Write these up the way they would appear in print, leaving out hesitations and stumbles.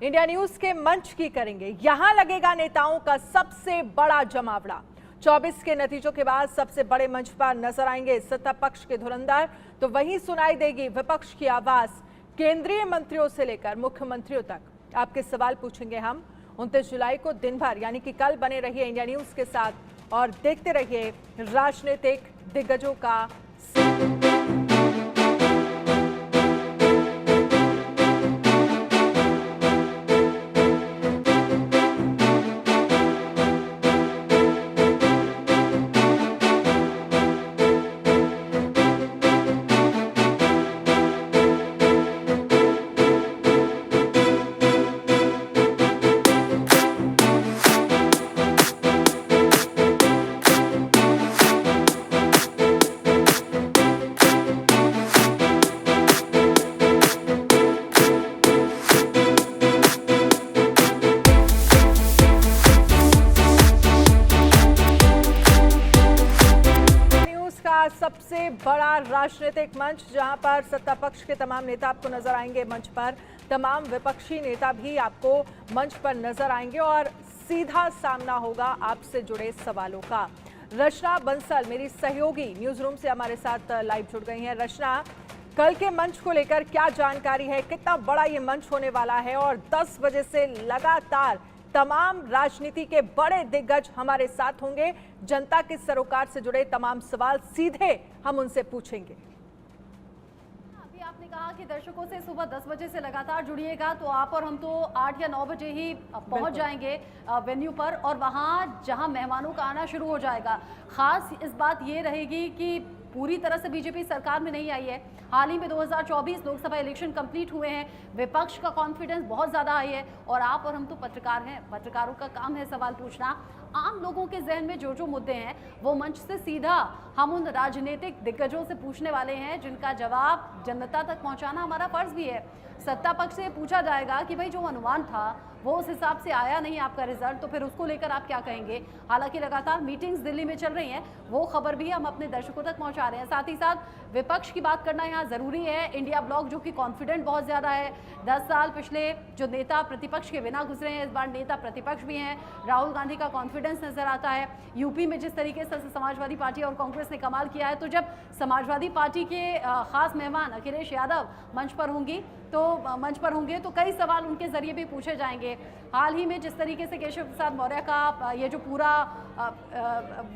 India news के मंच की करेंगे। यहां लगेगा नेताओं का सबसे बड़ा जमावड़ा। 24 के नतीजों के बाद सबसे बड़े मंच पर नजर आएंगे सत्ता पक्ष के धुरंधर, तो वहीं सुनाई देगी विपक्ष की आवाज। केंद्रीय मंत्रियों से लेकर मुख्यमंत्रियों तक आपके सवाल पूछेंगे हम। 29 जुलाई को दिन भर यानी कि कल बने रहिए इंडिया न्यूज के साथ और देखते रहिए राजनीतिक दिग्गजों का। सबसे बड़ा राजनीतिक मंच जहां पर सत्ता पक्ष के तमाम नेता आपको नजर आएंगे मंच पर, तमाम विपक्षी नेता भी आपको मंच पर नजर आएंगे और सीधा सामना होगा आपसे जुड़े सवालों का। रचना बंसल मेरी सहयोगी न्यूज रूम से हमारे साथ लाइव जुड़ गई हैं। रचना, कल के मंच को लेकर क्या जानकारी है, कितना बड़ा ये मंच होने वाला है और 10 बजे से लगातार तमाम राजनीति के बड़े दिग्गज हमारे साथ होंगे। जनता के सरोकार से जुड़े तमाम सवाल सीधे हम उनसे पूछेंगे। अभी आपने कहा कि दर्शकों से सुबह 10 बजे से लगातार जुड़िएगा, तो आप और हम तो 8 या 9 बजे ही पहुंच जाएंगे वेन्यू पर और वहां जहां मेहमानों का आना शुरू हो जाएगा। खास इस बात ये रहेगी कि पूरी तरह से बीजेपी सरकार में नहीं आई है। हाल ही में 2024 लोकसभा इलेक्शन कंप्लीट हुए हैं, विपक्ष का कॉन्फिडेंस बहुत ज़्यादा आई है और आप और हम तो पत्रकार हैं, पत्रकारों का काम है सवाल पूछना। आम लोगों के जहन में जो जो मुद्दे हैं वो मंच से सीधा हम उन राजनीतिक दिग्गजों से पूछने वाले हैं, जिनका जवाब जनता तक पहुंचाना हमारा फर्ज भी है। सत्ता पक्ष से पूछा जाएगा कि भाई जो अनुमान था वो उस हिसाब से आया नहीं आपका रिजल्ट, तो फिर उसको लेकर आप क्या कहेंगे। हालांकि लगातार मीटिंग्स दिल्ली में चल रही हैं, वो खबर भी हम अपने दर्शकों तक पहुंचा रहे हैं। साथ ही साथ विपक्ष की बात करना यहाँ जरूरी है। इंडिया ब्लॉक जो कि कॉन्फिडेंट बहुत ज़्यादा है। 10 साल पिछले जो नेता प्रतिपक्ष के बिना गुजरे हैं, इस बार नेता प्रतिपक्ष भी हैं। राहुल गांधी का कॉन्फिडेंस नजर आता है। यूपी में जिस तरीके से समाजवादी पार्टी और कांग्रेस ने कमाल किया है, तो जब समाजवादी पार्टी के खास मेहमान अखिलेश यादव मंच पर होंगे तो कई सवाल उनके जरिए भी पूछे जाएंगे। हाल ही में जिस तरीके से केशव प्रसाद मौर्य का ये जो पूरा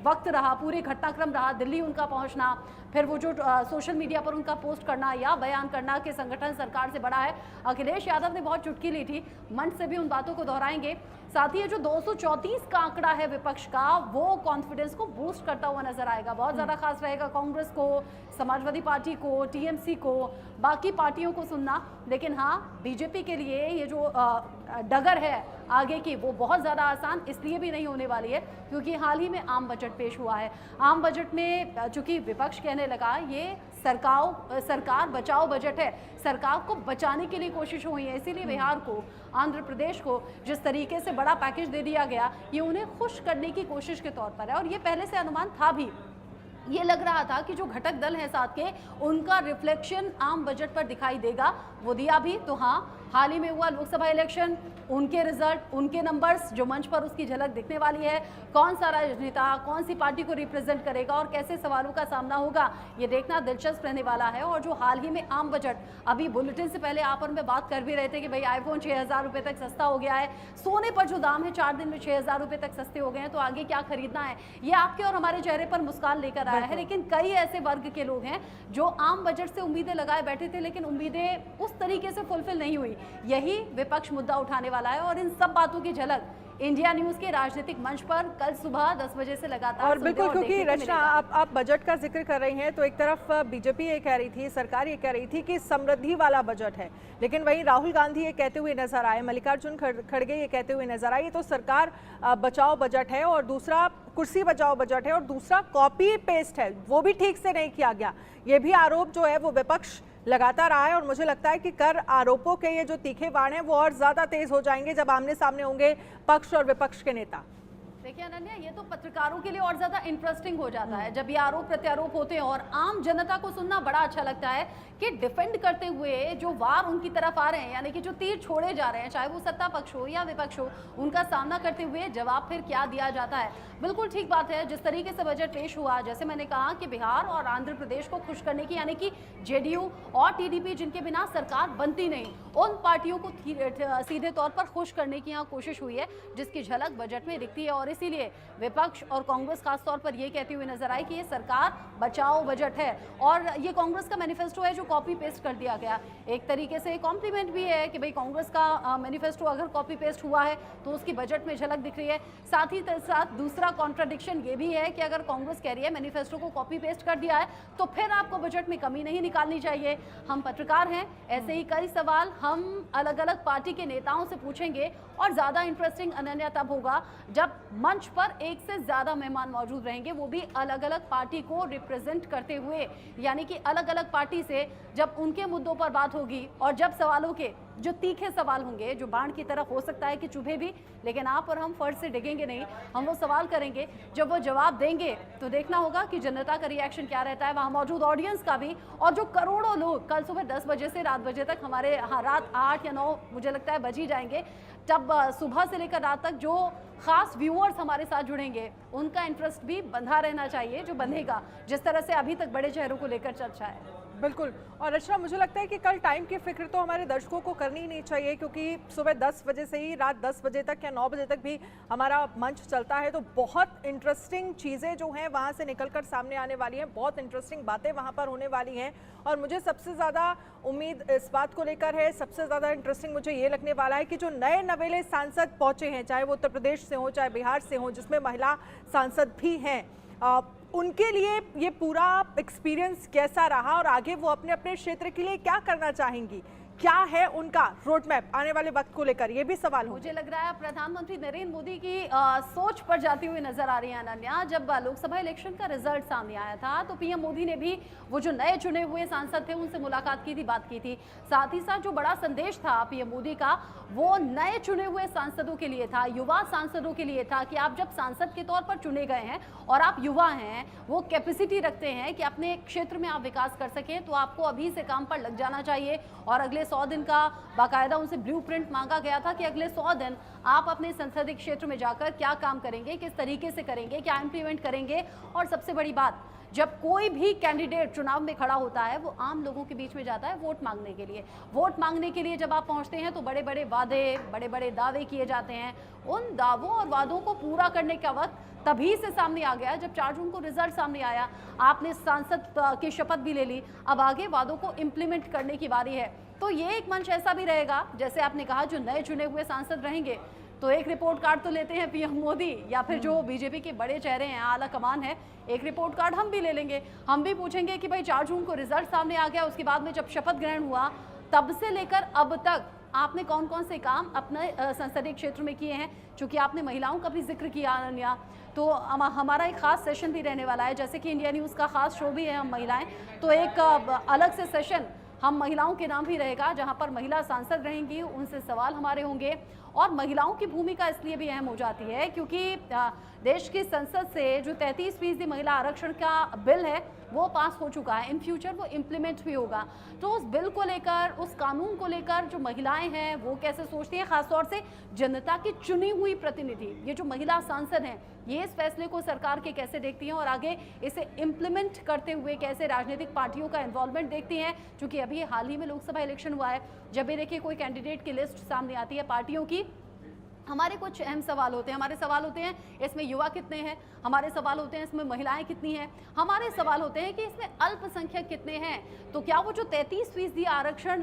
वक्त रहा, पूरे घटनाक्रम रहा, दिल्ली उनका पहुंचना, फिर वो जो सोशल मीडिया पर उनका पोस्ट करना या बयान करना कि संगठन सरकार से बड़ा है, अखिलेश यादव ने बहुत चुटकी ली थी, मंच से भी उन बातों को दोहराएंगे। साथ ही ये जो 234 का आंकड़ा है विपक्ष का, वो कॉन्फिडेंस को बूस्ट करता हुआ नजर आएगा। बहुत ज़्यादा खास रहेगा कांग्रेस को, समाजवादी पार्टी को, टीएमसी को, बाकी पार्टियों को सुनना। लेकिन हाँ, बीजेपी के लिए ये जो डगर है आगे की, वो बहुत ज़्यादा आसान इसलिए भी नहीं होने वाली है क्योंकि हाल ही में आम बजट पेश हुआ है। आम बजट में चूंकि विपक्ष कहने लगा ये सरकार बचाओ बजट है, सरकार को बचाने के लिए कोशिश हुई है, इसीलिए बिहार को, आंध्र प्रदेश को जिस तरीके से बड़ा पैकेज दे दिया गया, ये उन्हें खुश करने की कोशिश के तौर पर है। और ये पहले से अनुमान था भी, ये लग रहा था कि जो घटक दल हैं साथ के, उनका रिफ्लेक्शन आम बजट पर दिखाई देगा, वो दिया भी। तो हाँ, हाल ही में हुआ लोकसभा इलेक्शन, उनके रिजल्ट, उनके नंबर्स जो मंच पर उसकी झलक दिखने वाली है। कौन सा राजनेता कौन सी पार्टी को रिप्रेजेंट करेगा और कैसे सवालों का सामना होगा, ये देखना दिलचस्प रहने वाला है। और जो हाल ही में आम बजट, अभी बुलेटिन से पहले आप और मैं बात कर भी रहे थे कि भाई आईफोन 6,000 रुपये तक सस्ता हो गया है, सोने पर जो दाम है 4 दिन में 6,000 रुपये तक सस्ते हो गए हैं, तो आगे क्या खरीदना है, ये आपके और हमारे चेहरे पर मुस्कान लेकर आया है। लेकिन कई ऐसे वर्ग के लोग हैं जो आम बजट से उम्मीदें लगाए बैठे थे, लेकिन उम्मीदें उस तरीके से फुलफिल नहीं हुई। यही विपक्ष मुद्दा उठाने वाला है और इन सब बातों की झलक इंडिया न्यूज के राजनीतिक मंच पर कल सुबह 10 बजे से लगातार। और बिल्कुल, क्योंकि रचना आप बजट का जिक्र कर रही हैं, तो एक तरफ बीजेपी ये कह रही थी, सरकार ये कह रही थी कि समृद्धि वाला बजट है, लेकिन वहीं राहुल गांधी ये कहते हुए नजर आए, मल्लिकार्जुन खड़गे ये कहते हुए नजर आए तो सरकार बचाओ बजट है और दूसरा कुर्सी बचाओ बजट है और दूसरा कॉपी पेस्ट है, वो भी ठीक से नहीं किया गया। ये भी आरोप जो है वो विपक्ष लगातार आए और मुझे लगता है कि कर आरोपों के ये जो तीखे बाण हैं वो और ज्यादा तेज हो जाएंगे जब आमने सामने होंगे पक्ष और विपक्ष के नेता। देखिए अनन्या, ये तो पत्रकारों के लिए और ज्यादा इंटरेस्टिंग हो जाता है जब ये आरोप प्रत्यारोप होते हैं और आम जनता को सुनना बड़ा अच्छा लगता है कि डिफेंड करते हुए जो वार उनकी तरफ आ रहे हैं, यानी कि जो तीर छोड़े जा रहे हैं, चाहे वो सत्ता पक्ष हो या विपक्ष हो, उनका सामना करते हुए जवाब फिर क्या दिया जाता है। बिल्कुल ठीक बात है, जिस तरीके से बजट पेश हुआ, जैसे मैंने कहा कि बिहार और आंध्र प्रदेश को खुश करने की, यानी कि जेडीयू और टीडीपी जिनके बिना सरकार बनती नहीं, उन पार्टियों को सीधे तौर पर खुश करने की यहाँ कोशिश हुई है, जिसकी झलक बजट में दिखती है। और इसीलिए विपक्ष और कांग्रेस खास तौर पर यह कहती हुई नजर आई कि ये सरकार बचाओ बजट है और ये कांग्रेस का मैनिफेस्टो है जो कॉपी पेस्ट कर दिया गया। एक तरीके से कॉम्प्लीमेंट भी है कि भाई कांग्रेस का मैनिफेस्टो अगर कॉपी पेस्ट हुआ है तो उसकी बजट में झलक दिख रही है। साथ ही साथ दूसरा कॉन्ट्राडिक्शन ये भी है कि अगर कांग्रेस कह रही है मैनिफेस्टो को कॉपी पेस्ट कर दिया है तो फिर आपको बजट में कमी नहीं निकालनी चाहिए। हम पत्रकार हैं, ऐसे ही कई सवाल हम अलग अलग पार्टी के नेताओं से पूछेंगे और ज्यादा इंटरेस्टिंग अनन्या तब होगा जब मंच पर एक से ज्यादा मेहमान मौजूद रहेंगे, वो भी अलग अलग पार्टी को रिप्रेजेंट करते हुए, यानी कि अलग अलग पार्टी से जब उनके मुद्दों पर बात होगी और जब सवालों के जो तीखे सवाल होंगे, जो बाण की तरफ हो सकता है कि चुभे भी, लेकिन आप और हम फर्ज से डिगेंगे नहीं, हम वो सवाल करेंगे। जब वो जवाब देंगे तो देखना होगा कि जनता का रिएक्शन क्या रहता है, वहाँ मौजूद ऑडियंस का भी, और जो करोड़ों लोग कल सुबह 10 बजे से रात बजे तक हमारे रात 8 या 9 मुझे लगता है बज ही जाएंगे, तब सुबह से लेकर रात तक जो खास व्यूअर्स हमारे साथ जुड़ेंगे उनका इंटरेस्ट भी बंधा रहना चाहिए, जो बंधेगा जिस तरह से अभी तक बड़े चेहरों को लेकर चर्चा है। बिल्कुल। और रचना, मुझे लगता है कि कल टाइम की फिक्र तो हमारे दर्शकों को करनी ही नहीं चाहिए, क्योंकि सुबह 10 बजे से ही रात 10 बजे तक या 9 बजे तक भी हमारा मंच चलता है, तो बहुत इंटरेस्टिंग चीज़ें जो हैं वहाँ से निकलकर सामने आने वाली हैं, बहुत इंटरेस्टिंग बातें वहाँ पर होने वाली हैं। और मुझे सबसे ज़्यादा उम्मीद इस बात को लेकर है, सबसे ज़्यादा इंटरेस्टिंग मुझे ये लगने वाला है कि जो नए नवेले सांसद पहुँचे हैं, चाहे वो उत्तर प्रदेश से हों चाहे बिहार से हों, जिसमें महिला सांसद भी हैं, उनके लिए ये पूरा एक्सपीरियंस कैसा रहा और आगे वो अपने अपने क्षेत्र के लिए क्या करना चाहेंगी, क्या है उनका रोड मैप आने वाले वक्त को लेकर, ये भी सवाल हो। मुझे लग रहा है प्रधानमंत्री नरेंद्र मोदी की सोच पर जाती हुई नजर आ रही है अनन्या। जब लोकसभा इलेक्शन का रिजल्ट सामने आया था तो पीएम मोदी ने भी वो जो नए चुने हुए सांसद थे उनसे मुलाकात की थी, बात की थी। साथ ही साथ जो बड़ा संदेश था पीएम मोदी का, वो नए चुने हुए सांसदों के लिए था, युवा सांसदों के लिए था कि आप जब सांसद के तौर पर चुने गए हैं और आप युवा हैं, वो कैपेसिटी रखते हैं कि अपने क्षेत्र में आप विकास कर सकें, तो आपको अभी से काम पर लग जाना चाहिए। और अगले 100 दिन का बाकायदा उनसे ब्लूप्रिंट मांगा गया था कि अगले 100 दिन आप अपने संसदीय क्षेत्र में जाकर क्या काम करेंगे, किस तरीके से करेंगे, क्या इंप्लीमेंट करेंगे। और सबसे बड़ी बात, जब कोई भी कैंडिडेट चुनाव में खड़ा होता है वो आम लोगों के बीच में जाता है वोट मांगने के लिए। वोट मांगने के लिए जब आप पहुंचते हैं तो बड़े बड़े वादे, बड़े बड़े दावे किए जाते हैं। उन दावों और वादों को पूरा करने का वक्त तभी से सामने आ गया जब 4 जून को रिजल्ट सामने आया। आपने सांसद की शपथ भी ले ली, अब आगे वादों को इम्प्लीमेंट करने की बारी है। तो ये एक मंच ऐसा भी रहेगा, जैसे आपने कहा, जो नए चुने हुए सांसद रहेंगे तो एक रिपोर्ट कार्ड तो लेते हैं पीएम मोदी या फिर जो बीजेपी के बड़े चेहरे हैं, आला कमान है, एक रिपोर्ट कार्ड हम भी ले लेंगे। हम भी पूछेंगे कि भाई 4 जून को रिजल्ट सामने आ गया, उसके बाद में जब शपथ ग्रहण हुआ तब से लेकर अब तक आपने कौन कौन से काम अपने संसदीय क्षेत्र में किए हैं। चूंकि आपने महिलाओं का भी जिक्र किया अनन्या, तो हमारा एक खास सेशन भी रहने वाला है, जैसे कि इंडिया न्यूज़ का खास शो भी है हम महिलाएं, तो एक अलग से सेशन हम महिलाओं के नाम भी रहेगा, जहां पर महिला सांसद रहेंगी, उनसे सवाल हमारे होंगे। और महिलाओं की भूमिका इसलिए भी अहम हो जाती है क्योंकि देश की संसद से जो 33% महिला आरक्षण का बिल है वो पास हो चुका है, इन फ्यूचर वो इम्प्लीमेंट भी होगा। तो उस बिल को लेकर, उस कानून को लेकर जो महिलाएं हैं वो कैसे सोचती हैं, खासतौर से जनता की चुनी हुई प्रतिनिधि, ये जो महिला सांसद हैं, ये इस फैसले को सरकार के कैसे देखती हैं और आगे इसे इम्प्लीमेंट करते हुए कैसे राजनीतिक पार्टियों का इन्वॉल्वमेंट देखती हैं। क्योंकि अभी हाल ही में लोकसभा इलेक्शन हुआ है, जब भी देखिए कोई कैंडिडेट की लिस्ट सामने आती है पार्टियों की, हमारे कुछ अहम सवाल होते हैं। हमारे सवाल होते हैं इसमें युवा कितने हैं, हमारे सवाल होते हैं इसमें महिलाएं कितनी हैं, हमारे सवाल होते हैं कि इसमें अल्पसंख्यक कितने हैं। तो क्या वो जो 33% आरक्षण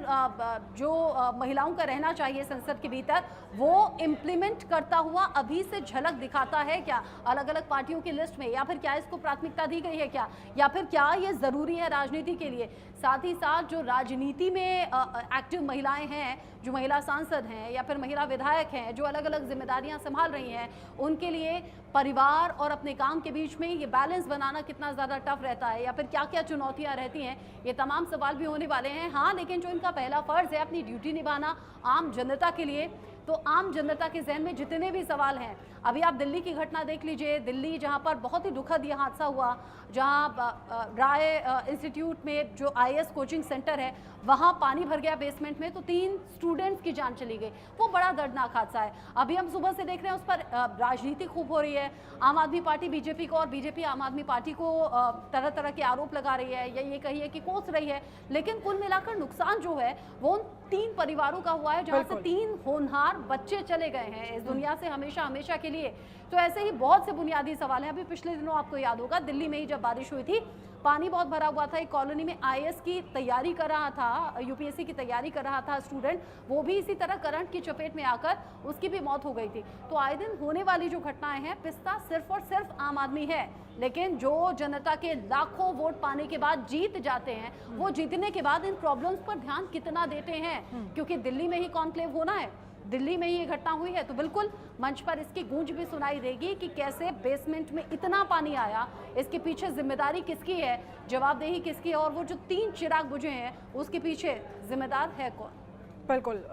जो महिलाओं का रहना चाहिए संसद के भीतर, वो इम्प्लीमेंट करता हुआ अभी से झलक दिखाता है क्या अलग अलग पार्टियों की लिस्ट में, या फिर क्या इसको प्राथमिकता दी गई है क्या, या फिर क्या ये ज़रूरी है राजनीति के लिए। साथ ही साथ जो राजनीति में एक्टिव महिलाएं हैं, जो महिला सांसद हैं या फिर महिला विधायक हैं, जो अलग अलग जिम्मेदारियां संभाल रही हैं, उनके लिए परिवार और अपने काम के बीच में ये बैलेंस बनाना कितना ज़्यादा टफ रहता है, या फिर क्या क्या चुनौतियां रहती हैं, ये तमाम सवाल भी होने वाले हैं। हाँ, लेकिन जो इनका पहला फ़र्ज़ है अपनी ड्यूटी निभाना आम जनता के लिए, तो आम जनता के जहन में जितने भी सवाल हैं, अभी आप दिल्ली की घटना देख लीजिए, दिल्ली जहां पर बहुत ही दुखद यह हादसा हुआ, जहां राय इंस्टीट्यूट में जो IAS कोचिंग सेंटर है वहां पानी भर गया बेसमेंट में, तो 3 स्टूडेंट्स की जान चली गई। वो बड़ा दर्दनाक हादसा है। अभी हम सुबह से देख रहे हैं उस पर राजनीति खूब हो रही है। आम आदमी पार्टी बीजेपी को और बीजेपी आम आदमी पार्टी को तरह तरह के आरोप लगा रही है, या ये कहिए कि कोस रही है, लेकिन कुल मिलाकर नुकसान जो है वो उन 3 परिवारों का हुआ है जहां से 3 होनहार बच्चे चले गए हैं इस दुनिया से हमेशा हमेशा के लिए। तो ऐसे ही बहुत से बुनियादी सवाल हैं। अभी पिछले दिनों आपको याद होगा दिल्ली में ही जब बारिश हुई थी, पानी बहुत भरा हुआ था, एक कॉलोनी में IAS की तैयारी कर रहा था, UPSC की तैयारी कर रहा था स्टूडेंट, वो भी इसी तरह करंट की चपेट में आकर उसकी भी मौत हो गई थी। तो आए दिन होने वाली जो घटनाएं हैं, पिस्ता सिर्फ और सिर्फ आम आदमी है, लेकिन जो जनता के लाखों वोट पाने के बाद जीत जाते हैं, वो जीतने के बाद इन प्रॉब्लम्स पर ध्यान कितना देते हैं, क्योंकि दिल्ली में ही कॉन्क्लेव होना है, दिल्ली में ही ये घटना हुई है, तो बिल्कुल मंच पर इसकी गूंज भी सुनाई देगी कि कैसे बेसमेंट में इतना पानी आया, इसके पीछे जिम्मेदारी किसकी है, जवाबदेही किसकी है, और वो जो 3 चिराग बुझे हैं उसके पीछे जिम्मेदार है कौन। बिल्कुल।